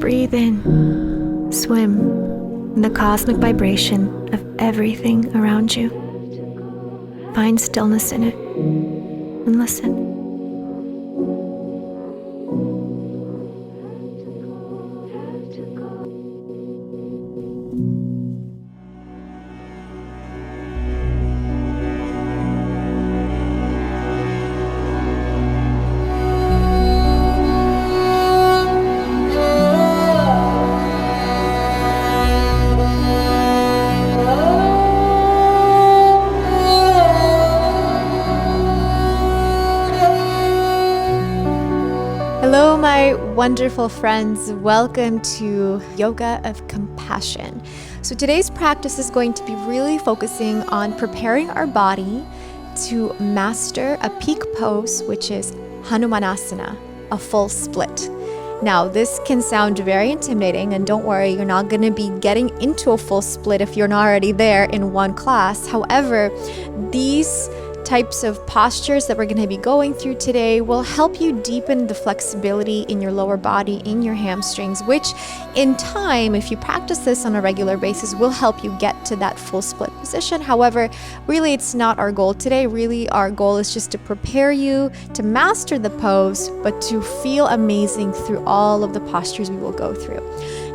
breathe in, swim in the cosmic vibration of everything around you. Find stillness in it and listen. Hello, my wonderful friends. Welcome to Yoga of Compassion. So today's practice is going to be really focusing on preparing our body to master a peak pose, which is Hanumanasana, a full split. Now, this can sound very intimidating, and don't worry, you're not going to be getting into a full split if you're not already there in one class. However, these types of postures that we're going to be going through today will help you deepen the flexibility in your lower body, in your hamstrings, which in time, if you practice this on a regular basis, will help you get to that full split position. However, really it's not our goal today. Really our goal is just to prepare you to master the pose, but to feel amazing through all of the postures we will go through.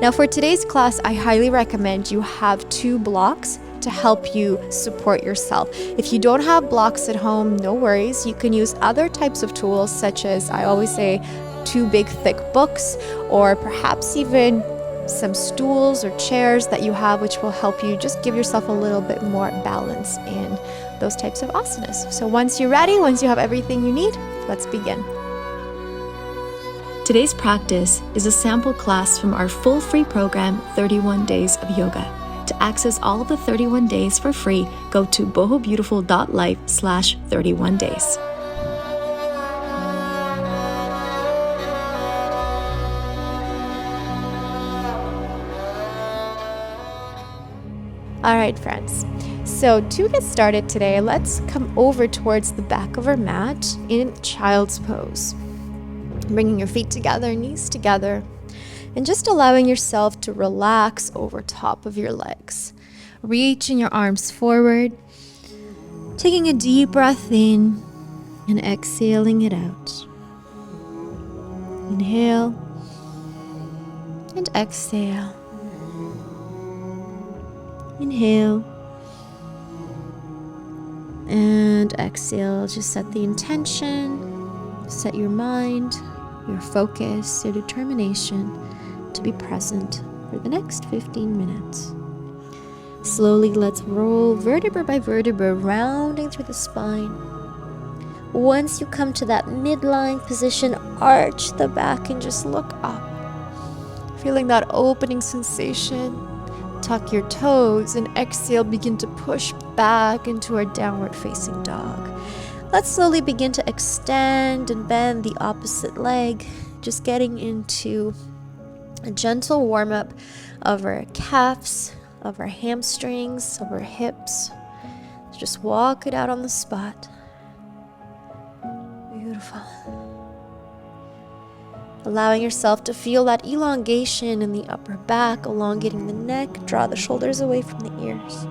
Now for today's class, I highly recommend you have 2 blocks to help you support yourself. If you don't have blocks at home, no worries. You can use other types of tools, such as, I always say, 2 big thick books, or perhaps even some stools or chairs that you have, which will help you just give yourself a little bit more balance in those types of asanas. So once you're ready, once you have everything you need, let's begin. Today's practice is a sample class from our full free program, 31 Days of Yoga. To access all of the 31 days for free, go to bohobeautiful.life/31 days. All right, friends. So to get started today, let's come over towards the back of our mat in child's pose. Bringing your feet together, knees together, and just allowing yourself to relax over top of your legs. Reaching your arms forward, taking a deep breath in and exhaling it out. Inhale and exhale. Inhale and exhale. Just set the intention, set your mind, your focus, your determination to be present for the next 15 minutes. Slowly, let's roll vertebra by vertebra, rounding through the spine. Once you come to that midline position, arch the back and just look up. Feeling that opening sensation, tuck your toes and exhale, begin to push back into our downward facing dog. Let's slowly begin to extend and bend the opposite leg, just getting into a gentle warm-up of our calves, of our hamstrings, of our hips. Just walk it out on the spot. Beautiful. Allowing yourself to feel that elongation in the upper back, elongating the neck, draw the shoulders away from the ears.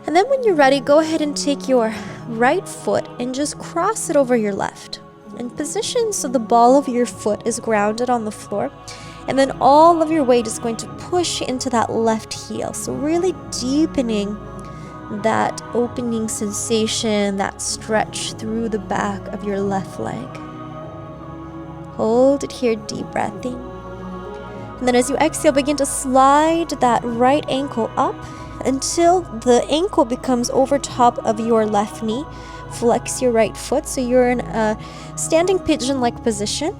And then when you're ready, go ahead and take your right foot and just cross it over your left. And position so the ball of your foot is grounded on the floor, and then all of your weight is going to push into that left heel. So really deepening that opening sensation, that stretch through the back of your left leg. Hold it here, deep breath in. And then as you exhale, begin to slide that right ankle up until the ankle becomes over top of your left knee. Flex your right foot so you're in a standing pigeon-like position.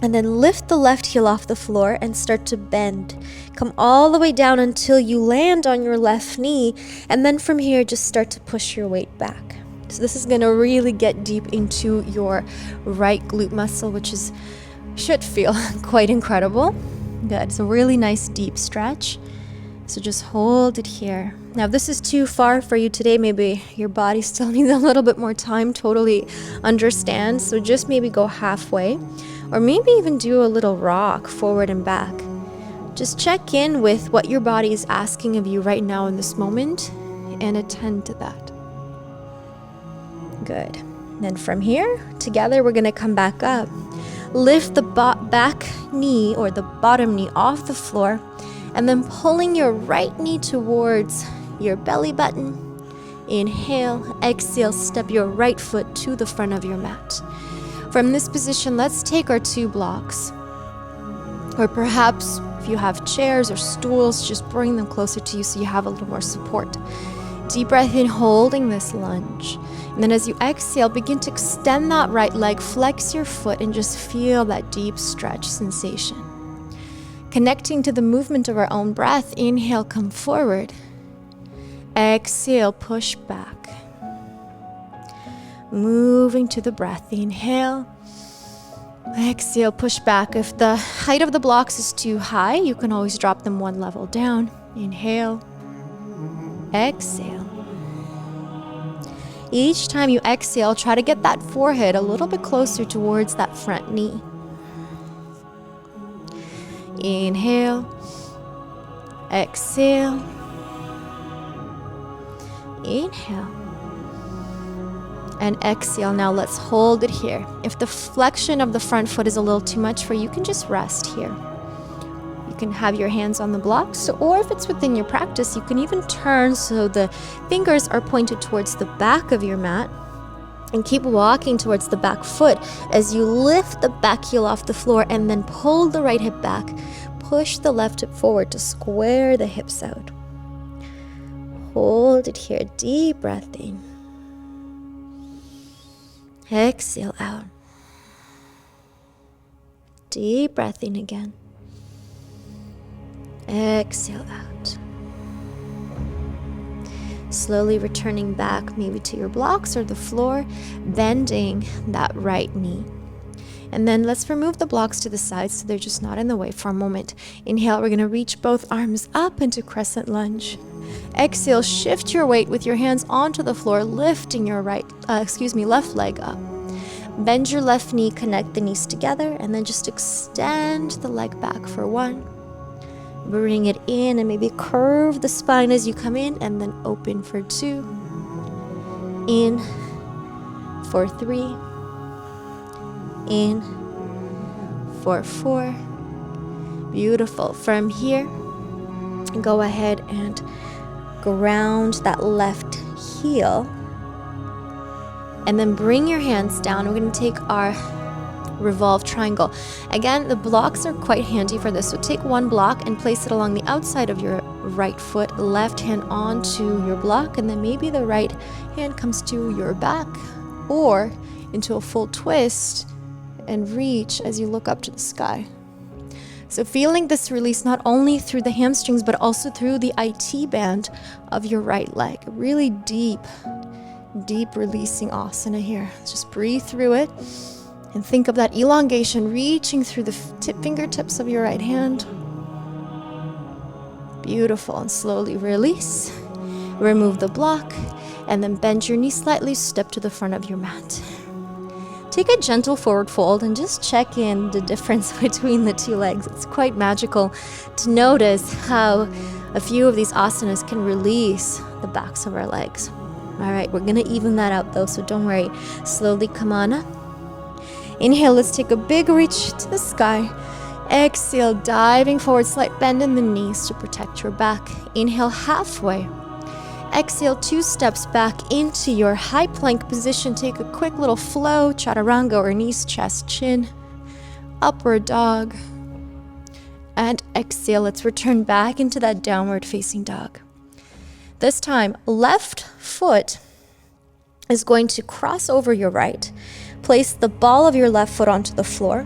And then lift the left heel off the floor and start to bend. Come all the way down until you land on your left knee. And then from here, just start to push your weight back. So this is going to really get deep into your right glute muscle, which should feel quite incredible. Good. So really nice deep stretch. So just hold it here. Now, if this is too far for you today, maybe your body still needs a little bit more time, totally understand. So just maybe go halfway. or maybe even do a little rock forward and back. Just check in with what your body is asking of you right now in this moment and attend to that. Good. Then from here, together we're going to come back up. Lift the back knee or the bottom knee off the floor, and then pulling your right knee towards your belly button. Inhale, exhale, step your right foot to the front of your mat. From this position, let's take our 2 blocks. Or perhaps if you have chairs or stools, just bring them closer to you so you have a little more support. Deep breath in, holding this lunge. And then as you exhale, begin to extend that right leg, flex your foot, and just feel that deep stretch sensation. Connecting to the movement of our own breath, inhale, come forward. Exhale, push back. Moving to the breath, inhale. Exhale, push back. If the height of the blocks is too high, you can always drop them 1 level down. Inhale. Exhale. Each time you exhale, try to get that forehead a little bit closer towards that front knee. Inhale. Exhale. Inhale. And exhale. Now let's hold it here. If the flexion of the front foot is a little too much for you, you can just rest here. You can have your hands on the blocks, or if it's within your practice, you can even turn so the fingers are pointed towards the back of your mat, and keep walking towards the back foot as you lift the back heel off the floor and then pull the right hip back. Push the left hip forward to square the hips out. Hold it here. Deep breath in. Exhale out. Deep breath in again. Exhale out. Slowly returning back maybe to your blocks or the floor, bending that right knee. And then let's remove the blocks to the side so they're just not in the way for a moment. Inhale, we're going to reach both arms up into crescent lunge. Exhale, shift your weight with your hands onto the floor, lifting your left leg up. Bend your left knee, connect the knees together, and then just extend the leg back for 1. Bring it in and maybe curve the spine as you come in, and then open for 2. In for 3. In for 4. Beautiful. From here, go ahead and ground that left heel. And then bring your hands down. We're going to take our revolve triangle. Again, the blocks are quite handy for this. So take 1 block and place it along the outside of your right foot, left hand onto your block, and then maybe the right hand comes to your back or into a full twist and reach as you look up to the sky. So feeling this release not only through the hamstrings, but also through the IT band of your right leg. Really deep releasing asana here. Just breathe through it and think of that elongation reaching through the fingertips of your right hand. Beautiful. And slowly release. Remove the block and then bend your knee slightly, step to the front of your mat. Take a gentle forward fold and just check in the difference between the 2 legs. It's quite magical to notice how a few of these asanas can release the backs of our legs. All right, we're gonna even that out though, so don't worry. Slowly come on up. Inhale, let's take a big reach to the sky. Exhale, diving forward, slight bend in the knees to protect your back. Inhale, halfway. Exhale, 2 steps back into your high plank position. Take a quick little flow, chaturanga or knees, chest, chin. Upward dog. And exhale, let's return back into that downward facing dog. This time, left foot is going to cross over your right. Place the ball of your left foot onto the floor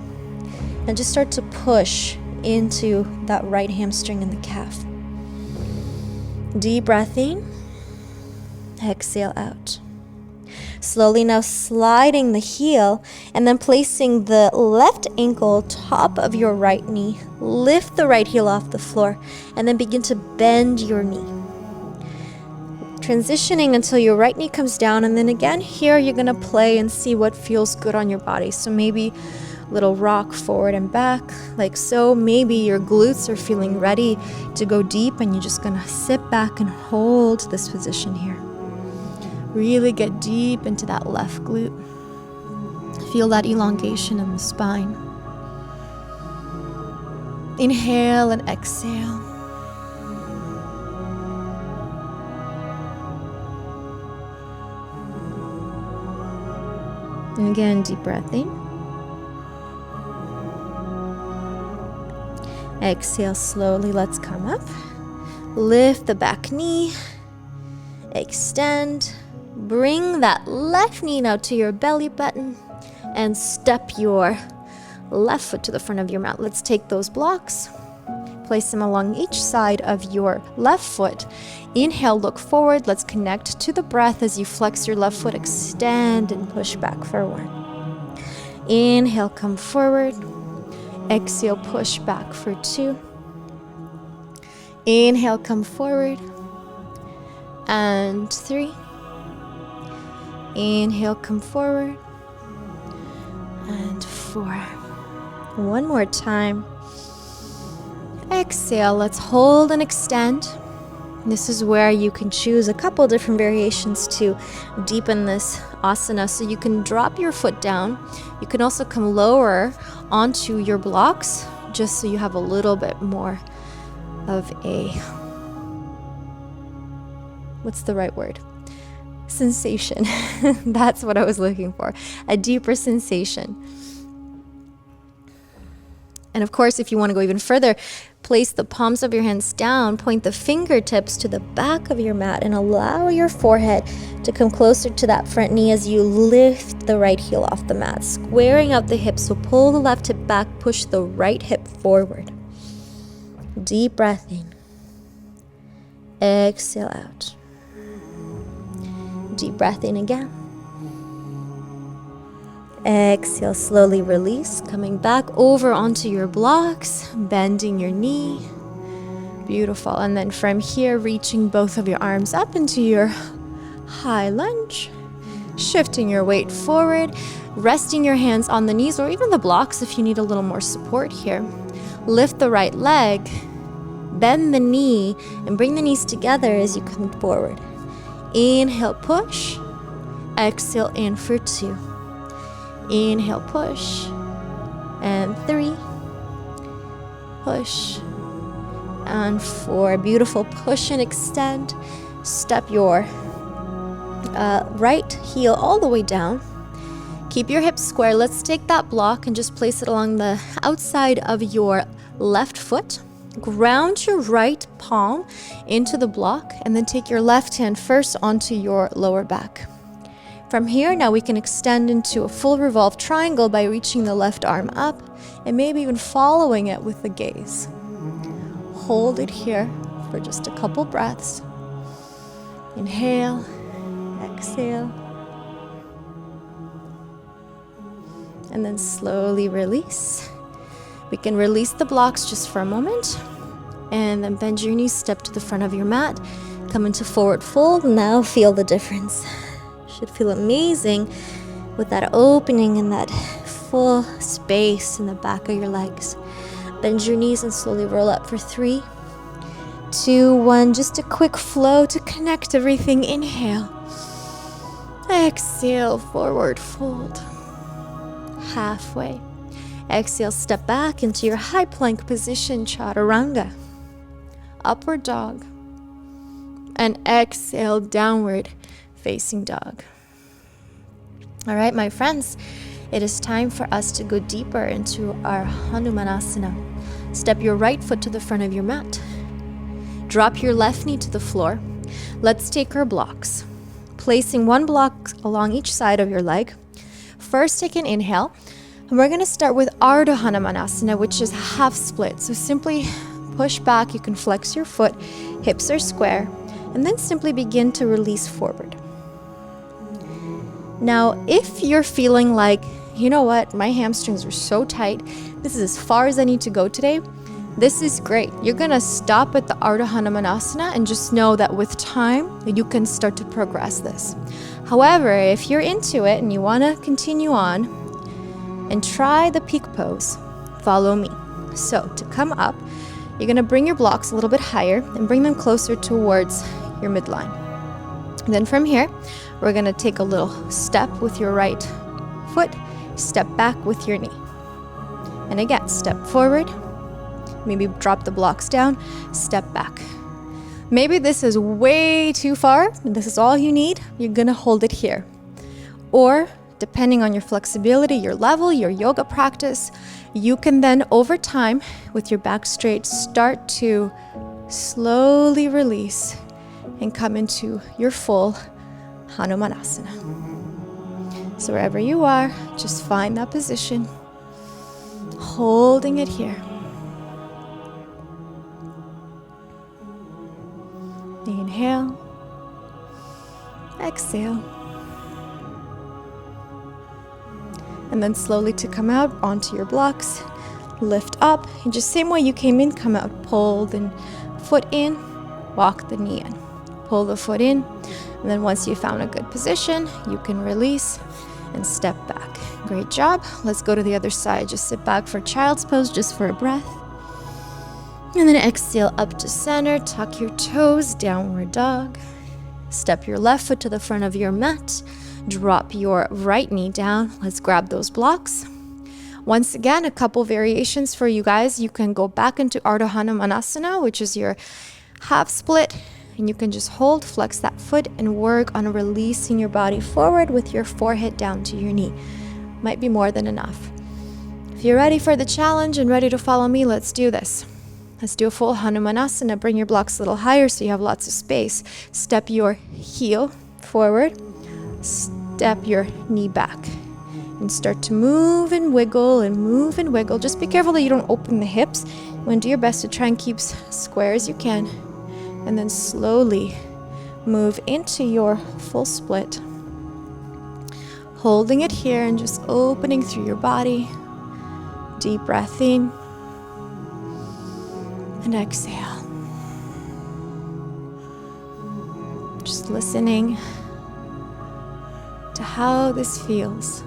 and just start to push into that right hamstring and the calf. Deep breath in. Exhale out. Slowly now sliding the heel and then placing the left ankle top of your right knee. Lift the right heel off the floor and then begin to bend your knee. Transitioning until your right knee comes down, and then again here you're going to play and see what feels good on your body. So maybe little rock forward and back, like so. Maybe your glutes are feeling ready to go deep and you're just gonna sit back and hold this position here. Really get deep into that left glute. Feel that elongation in the spine. Inhale and exhale. And again, deep breath in. Exhale slowly, let's come up. Lift the back knee. Extend. Bring that left knee now to your belly button and step your left foot to the front of your mat. Let's take those blocks. Place them along each side of your left foot. Inhale, look forward. Let's connect to the breath as you flex your left foot. Extend and push back forward. Inhale, come forward. Exhale, push back for 2. Inhale, come forward. And 3. Inhale, come forward. And 4. One more time. Exhale, let's hold and extend. This is where you can choose a couple different variations to deepen this asana. So you can drop your foot down. You can also come lower onto your blocks, just so you have a little bit more of a, what's the right word? Sensation. That's what I was looking for. A deeper sensation. And of course, if you want to go even further, place the palms of your hands down, point the fingertips to the back of your mat, and allow your forehead to come closer to that front knee as you lift the right heel off the mat, squaring out the hips. So pull the left hip back, push the right hip forward. Deep breath in. Exhale out. Deep breath in again. Exhale, slowly release, coming back over onto your blocks, bending your knee. Beautiful. And then from here, reaching both of your arms up into your high lunge, shifting your weight forward, resting your hands on the knees or even the blocks if you need a little more support here. Lift the right leg, bend the knee, and bring the knees together as you come forward. Inhale, push. Exhale, in for 2. Inhale, push, and 3, push, and 4. Beautiful. Push and extend. Step your right heel all the way down. Keep your hips square. Let's take that block and just place it along the outside of your left foot. Ground your right palm into the block, and then take your left hand first onto your lower back. From here, now we can extend into a full revolved triangle by reaching the left arm up and maybe even following it with the gaze. Hold it here for just a couple breaths. Inhale, exhale, and then slowly release. We can release the blocks just for a moment, and then bend your knees, step to the front of your mat, come into forward fold. Now feel the difference. Should feel amazing with that opening and that full space in the back of your legs. Bend your knees and slowly roll up for 3, 2, 1. Just a quick flow to connect everything. Inhale. Exhale, forward fold. Halfway. Exhale, step back into your high plank position, chaturanga. Upward dog. And exhale, downward facing dog. All right, my friends, it is time for us to go deeper into our Hanumanasana. Step your right foot to the front of your mat. Drop your left knee to the floor. Let's take our blocks, placing one block along each side of your leg. First, take an inhale, and we're going to start with Ardha Hanumanasana, which is half split. So simply push back. You can flex your foot, hips are square, and then simply begin to release forward. Now, if you're feeling like, you know what, my hamstrings are so tight, this is as far as I need to go today, this is great. You're gonna stop at the Ardha Hanumanasana and just know that with time, you can start to progress this. However, if you're into it and you wanna continue on, and try the peak pose. Follow me. So to come up, you're going to bring your blocks a little bit higher and bring them closer towards your midline. Then from here, we're going to take a little step with your right foot, step back with your knee. And again, step forward, maybe drop the blocks down, step back. Maybe this is way too far, and this is all you need. You're going to hold it here. Or depending on your flexibility, your level, your yoga practice, you can then over time, with your back straight, start to slowly release and come into your full Hanumanasana. So wherever you are, just find that position, holding it here. Inhale, exhale. And then slowly to come out onto your blocks, lift up, and just same way you came in, come out, pull the foot in, walk the knee in, pull the foot in, and then once you found a good position, you can release and step back. Great job. Let's go to the other side. Just sit back for child's pose, just for a breath. And then exhale up to center, tuck your toes, downward dog. Step your left foot to the front of your mat. Drop your right knee down. Let's grab those blocks. Once again, a couple variations for you guys. You can go back into Ardha Hanumanasana, which is your half split, and you can just hold, flex that foot, and work on releasing your body forward with your forehead down to your knee. Might be more than enough. If you're ready for the challenge and ready to follow me, let's do this. Let's do a full Hanumanasana. Bring your blocks a little higher so you have lots of space. Step your heel forward. Step your knee back and start to move and wiggle and move and wiggle. Just be careful that you don't open the hips. You want to do your best to try and keep as square as you can. And then slowly move into your full split. Holding it here and just opening through your body. Deep breath in and exhale. Just listening to how this feels,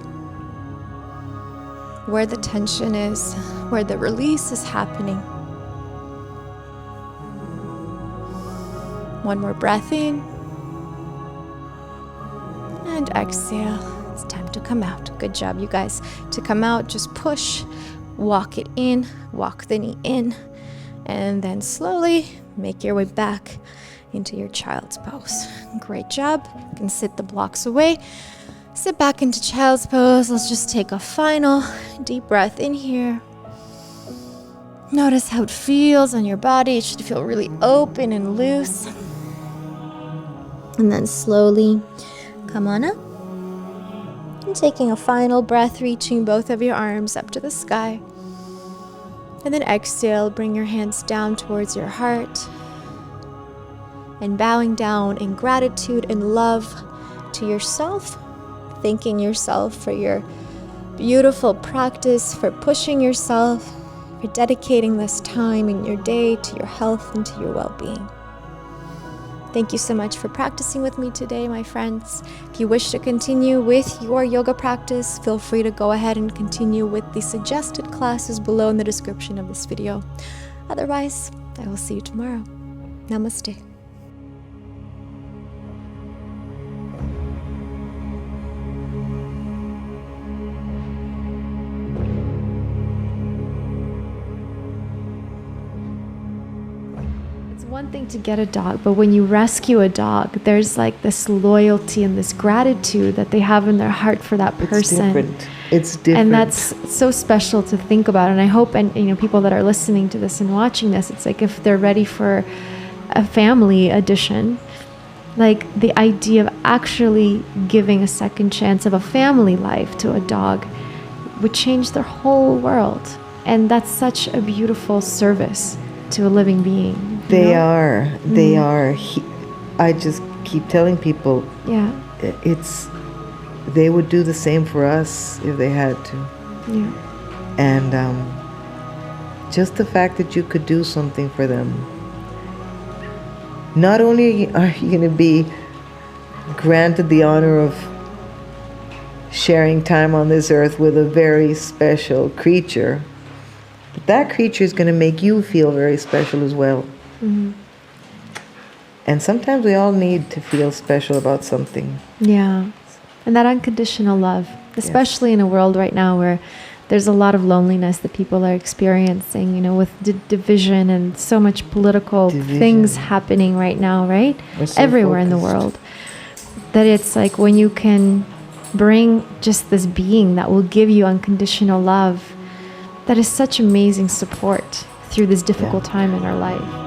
where the tension is, where the release is happening. One more breath in and exhale. It's time to come out. Good job, you guys. To come out, just push, walk it in, walk the knee in, and then slowly make your way back into your child's pose. Great job. You can sit the blocks away. Sit back into child's pose. Let's just take a final deep breath in here. Notice how it feels on your body. It should feel really open and loose. And then slowly come on up. And taking a final breath, reaching both of your arms up to the sky. And then exhale, bring your hands down towards your heart. And bowing down in gratitude and love to yourself. Thanking yourself for your beautiful practice, for pushing yourself, for dedicating this time in your day to your health and to your well-being. Thank you so much for practicing with me today, my friends. If you wish to continue with your yoga practice, feel free to go ahead and continue with the suggested classes below in the description of this video. Otherwise, I will see you tomorrow. Namaste. One thing to get a dog, but when you rescue a dog, there's like this loyalty and this gratitude that they have in their heart for that person. It's different. And that's so special to think about. And I hope, and people that are listening to this and watching this, it's like if they're ready for a family addition, like the idea of actually giving a second chance of a family life to a dog would change their whole world. And that's such a beautiful service to a living being. They are. I just keep telling people, they would do the same for us if they had to. Yeah. And just the fact that you could do something for them. Not only are you going to be granted the honor of sharing time on this earth with a very special creature, but that creature is going to make you feel very special as well. Mm-hmm. And sometimes we all need to feel special about something. Yeah. And that unconditional love, especially in a world right now where there's a lot of loneliness that people are experiencing, you know, with division and so much political things happening right now, right? So everywhere in the focused. world. That it's like when you can bring just this being that will give you unconditional love, that is such amazing support through this difficult time in our life.